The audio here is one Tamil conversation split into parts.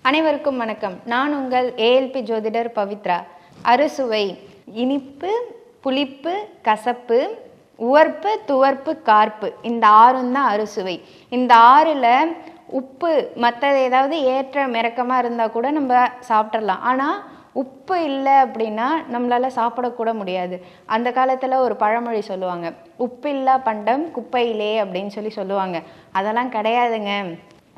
அனைவருக்கும் வணக்கம். நான் உங்கள் ஏஎல்பி ஜோதிடர் பவித்ரா. அறுசுவை: இனிப்பு, புளிப்பு, கசப்பு, உவர்ப்பு, துவர்ப்பு, கார்ப்பு. இந்த ஆறும் தான் அறுசுவை. இந்த ஆறில் உப்பு மற்றது ஏதாவது ஏற்ற மிரக்கமாக இருந்தால் கூட நம்ம சாப்பிட்றலாம். ஆனால் உப்பு இல்லை அப்படின்னா நம்மளால் சாப்பிடக்கூட முடியாது. அந்த காலத்தில் ஒரு பழமொழி சொல்லுவாங்க, உப்பில்லா பண்டம் குப்பையிலே அப்படின்னு சொல்லுவாங்க. அதெல்லாம் கிடையாதுங்க,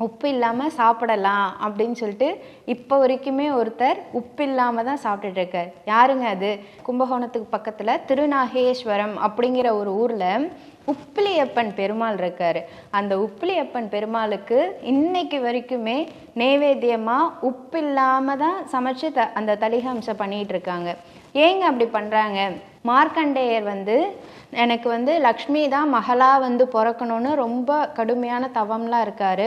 உப்பு இல்லாமல் சாப்பிடலாம் அப்படின்னு சொல்லிட்டு இப்போ வரைக்குமே ஒருத்தர் உப்பு இல்லாமல் தான் சாப்பிட்டுட்டு இருக்கார். யாருங்க அது? கும்பகோணத்துக்கு பக்கத்தில் திருநாகேஸ்வரம் அப்படிங்கிற ஒரு ஊரில் உப்பிலியப்பன் பெருமாள் இருக்கார். அந்த உப்பிலியப்பன் பெருமாளுக்கு இன்னைக்கு வரைக்குமே நைவேத்தியமாக உப்பு இல்லாமல் தான் சமைச்சு அந்த தலிகம்சம் பண்ணிகிட்டு இருக்காங்க. ஏங்க அப்படி பண்ணுறாங்க? மார்க்கண்டேயர் எனக்கு லக்ஷ்மி தான் மகளாக பிறக்கணும்னு ரொம்ப கடுமையான தவம்லாம் இருக்கார்.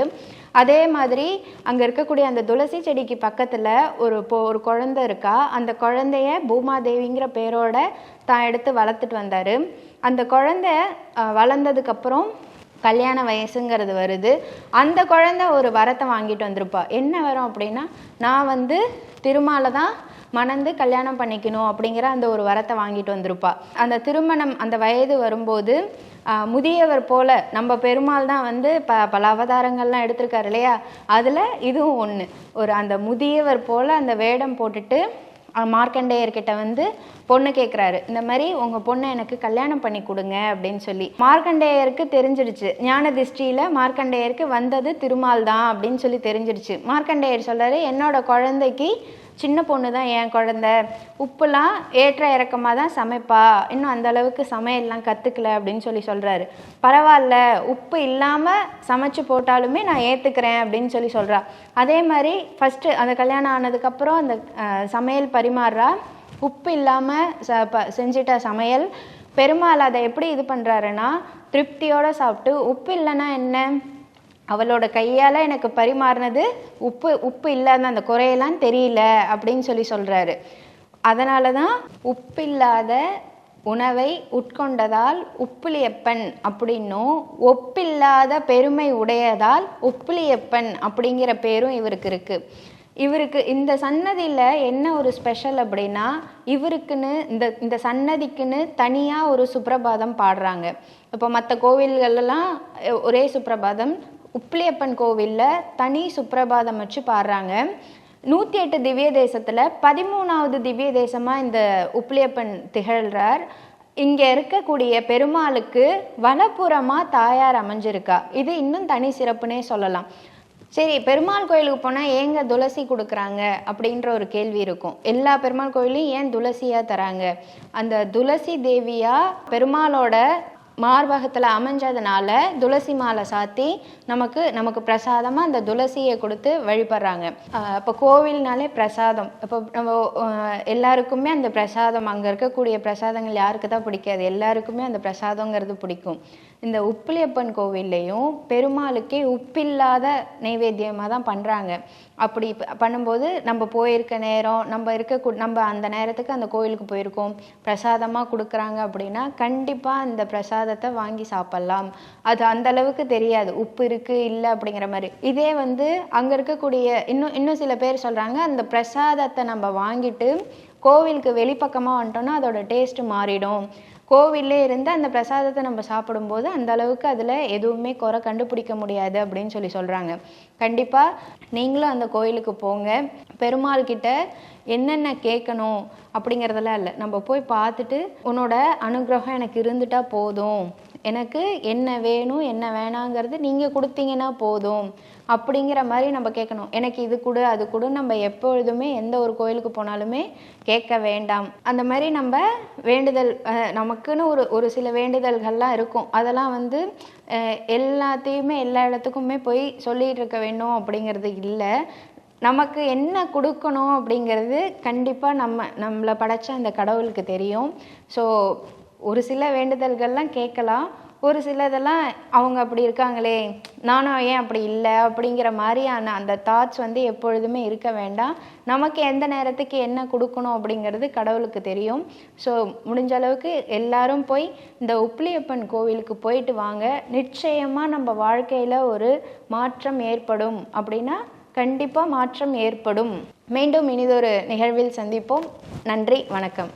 அதே மாதிரி அங்கே இருக்கக்கூடிய அந்த துளசி செடிக்கு பக்கத்தில் ஒரு குழந்தை இருக்கா. அந்த குழந்தைய பூமாதேவிங்கிற பேரோட தான் எடுத்து வளர்த்துட்டு வந்தார். அந்த குழந்தை வளர்ந்ததுக்கப்புறம் கல்யாண வயசுங்கிறது வருது. அந்த குழந்தை ஒரு வரத்தை வாங்கிட்டு வந்திருப்பா. என்ன வரம் அப்படின்னா, நான் திருமாலை தான் மணந்து கல்யாணம் பண்ணிக்கணும் அப்படிங்கிற அந்த ஒரு வரத்தை வாங்கிட்டு வந்திருப்பா. அந்த திருமணம் அந்த வயது வரும்போது முதியவர் போல நம்ம பெருமாள் தான் பல அவதாரங்கள்லாம் எடுத்திருக்காரு இல்லையா, அதில் இதுவும் ஒன்று. அந்த முதியவர் போல அந்த வேடம் போட்டுட்டு மார்க்கண்டேயர்கிட்ட பொண்ணு கேட்குறாரு. இந்த மாதிரி உங்கள் பொண்ணை எனக்கு கல்யாணம் பண்ணி கொடுங்க அப்படின்னு சொல்லி. மார்க்கண்டேயருக்கு தெரிஞ்சிடுச்சு, ஞான திருஷ்டியில் மார்க்கண்டேயருக்கு வந்தது திருமால் தான் அப்படின்னு தெரிஞ்சிடுச்சு. மார்க்கண்டேயர் சொல்கிறாரு, என்னோட குழந்தைக்கு சின்ன பொண்ணு தான் என் குழந்தை, உப்புலாம் ஏற்ற இறக்கமாக தான் சமைப்பா, இன்னும் அந்த அளவுக்கு சமையல்லாம் கற்றுக்கல அப்படின்னு சொல்கிறாரு. பரவாயில்ல, உப்பு இல்லாமல் சமைச்சு போட்டாலுமே நான் ஏற்றுக்கிறேன் அப்படின்னு சொல்கிறா. அதே மாதிரி ஃபஸ்ட்டு அந்த கல்யாணம் ஆனதுக்கப்புறம் அந்த சமையல் பரிமாறுறா. உப்பு இல்லாமல் செஞ்சிட்ட சமையல். பெருமாள் அதை எப்படி இது பண்ணுறாருன்னா, திருப்தியோடு சாப்பிட்டு, உப்பு இல்லைன்னா என்ன, அவளோட கையால் எனக்கு பரிமாறினது உப்பு இல்லாத அந்த குறையெல்லாம் தெரியல அப்படின்னு சொல்கிறாரு. அதனால தான் உப்பில்லாத உணவை உட்கொண்டதால் உப்பிலியப்பன் அப்படின்னும், ஒப்பில்லாத பெருமை உடையதால் உப்பிலியப்பன் அப்படிங்கிற பேரும் இவருக்கு இருக்குது. இவருக்கு இந்த சன்னதியில் என்ன ஒரு ஸ்பெஷல் அப்படின்னா, இவருக்குன்னு இந்த சன்னதிக்குன்னு தனியாக ஒரு சுப்ரபாதம் பாடுறாங்க. இப்போ மற்ற கோவில்களெல்லாம் ஒரே சுப்ரபாதம், உப்பிலியப்பன் கோவிலில் தனி சுப்ரபாதம் வச்சு பாடுறாங்க. 108 திவ்ய தேசத்தில் 13வது திவ்ய தேசமாக இந்த உப்பிலியப்பன் திகழ்கிறார். இங்கே இருக்கக்கூடிய பெருமாளுக்கு வலப்புறமாக தாயார் அமைஞ்சிருக்கா. இது இன்னும் தனி சிறப்புனே சொல்லலாம். சரி, பெருமாள் கோயிலுக்கு போனால் ஏங்க துளசி கொடுக்குறாங்க அப்படின்ற ஒரு கேள்வி இருக்கும். எல்லா பெருமாள் கோயிலையும் ஏன் துளசியாக தராங்க? அந்த துளசி தேவியாக பெருமாளோட மார்பகத்தில் அமைஞ்சதுனால துளசி மாலை சாத்தி நமக்கு பிரசாதமாக அந்த துளசியை கொடுத்து வழிபடுறாங்க. இப்போ கோவில்னாலே பிரசாதம். இப்போ நம்ம எல்லாருக்குமே அந்த பிரசாதம், அங்கே இருக்கக்கூடிய பிரசாதங்கள் யாருக்கு தான் பிடிக்காது? எல்லாருக்குமே அந்த பிரசாதங்கிறது பிடிக்கும். இந்த உப்பிலியப்பன் கோவில்லையும் பெருமாளுக்கே உப்பில்லாத நைவேத்தியமாக தான் பண்ணுறாங்க. அப்படி பண்ணும்போது நம்ம போயிருக்க நேரம், நம்ம அந்த நேரத்துக்கு அந்த கோவிலுக்கு போயிருக்கோம், பிரசாதமாக கொடுக்குறாங்க அப்படின்னா கண்டிப்பாக அந்த பிரசாதத்தை வாங்கி சாப்பிட்லாம். அது அந்த அளவுக்கு தெரியாது உப்பு இருக்குது இல்லை அப்படிங்கிற மாதிரி. இதே அங்கே இருக்கக்கூடிய இன்னும் சில பேர் சொல்கிறாங்க, அந்த பிரசாதத்தை நம்ம வாங்கிட்டு கோவிலுக்கு வெளிப்பக்கமாக வந்துட்டோம்னா அதோட டேஸ்ட்டு மாறிடும். கோவிலே இருந்து அந்த பிரசாதத்தை நம்ம சாப்பிடும்போது அந்த அளவுக்கு அதில் எதுவுமே குறை கண்டுபிடிக்க முடியாது அப்படின்னு சொல்கிறாங்க. கண்டிப்பாக நீங்களும் அந்த கோயிலுக்கு போங்க. பெருமாள் கிட்ட என்னென்ன கேட்கணும் அப்படிங்கிறதெல்லாம் இல்லை, நம்ம போய் பார்த்துட்டு உன்னோட அனுகிரகம் எனக்கு இருந்துட்டா போதும், எனக்கு என்ன வேணும் என்ன வேணாங்கிறது நீங்கள் கொடுத்தீங்கன்னா போதும் அப்படிங்கிற மாதிரி நம்ம கேட்கணும். எனக்கு இது கொடு அது கொடு நம்ம எப்பொழுதுமே எந்த ஒரு கோயிலுக்கு போனாலுமே கேட்க வேண்டாம். அந்த மாதிரி நம்ம வேண்டுதல், நமக்குன்னு ஒரு சில வேண்டுதல்கள்லாம் இருக்கும். அதெல்லாம் எல்லாத்தையுமே எல்லா இடத்துக்குமே போய் சொல்லிகிட்டு இருக்க வேண்டும் அப்படிங்கிறது இல்லை. நமக்கு என்ன கொடுக்கணும் அப்படிங்கிறது கண்டிப்பாக நம்மளை படைச்ச அந்த கடவுளுக்கு தெரியும். ஸோ ஒரு சில வேண்டுதல்கள்லாம் கேட்கலாம், ஒரு சிலதெல்லாம் அவங்க அப்படி இருக்காங்களே நானும் ஏன் அப்படி இல்லை அப்படிங்கிற மாதிரியான அந்த தாட்ஸ் எப்பொழுதுமே இருக்க வேண்டாம். நமக்கு எந்த நேரத்துக்கு என்ன கொடுக்கணும் அப்படிங்கிறது கடவுளுக்கு தெரியும். ஸோ முடிஞ்ச அளவுக்கு எல்லாரும் போய் இந்த உப்பிலியப்பன் கோவிலுக்கு போயிட்டு வாங்க. நிச்சயமாக நம்ம வாழ்க்கையில் ஒரு மாற்றம் ஏற்படும் அப்படின்னா கண்டிப்பாக மாற்றம் ஏற்படும். மீண்டும் இனிதொரு நிகழ்வில் சந்திப்போம். நன்றி, வணக்கம்.